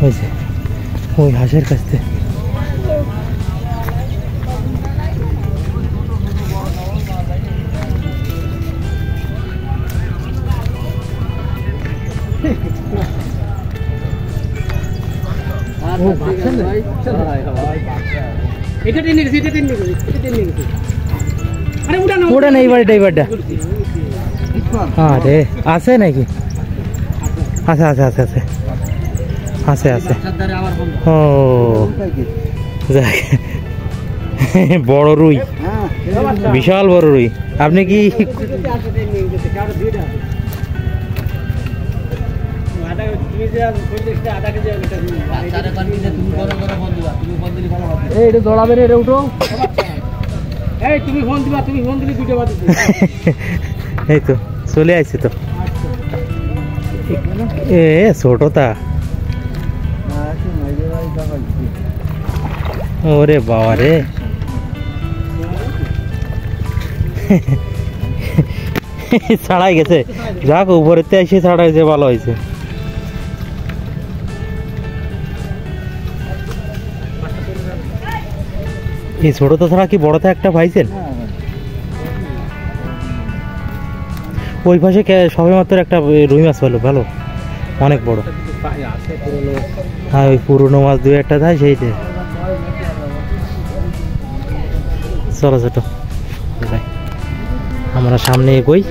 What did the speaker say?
ওই যে ওই হাঁসের কাছ থেকে ওটা নেই বাড়িটা এই বাড়িটা হ্যাঁ রে আছে নাকি আছে আছে আছে আছে আছে আছে ও বড় রুই বিশাল বড় রুই আপনি কি এই তো চলে আসছে তো এ ছোটটা ওরে বাবা রে ছাড়াই গেছে যাক উপরেতে এসে ছাড়াইছে ভালো হয়েছে এই ছোটটা ছাড়া কি বড়টা একটা পাইছেন ওই পাশে সবে মাত্র একটা রুই মাছ পেলো ভালো অনেক বড় হ্যাঁ ওই পুরনো মাছ দু একটা থাকে সেইটা চলো ছোট আমরা সামনে এগোই।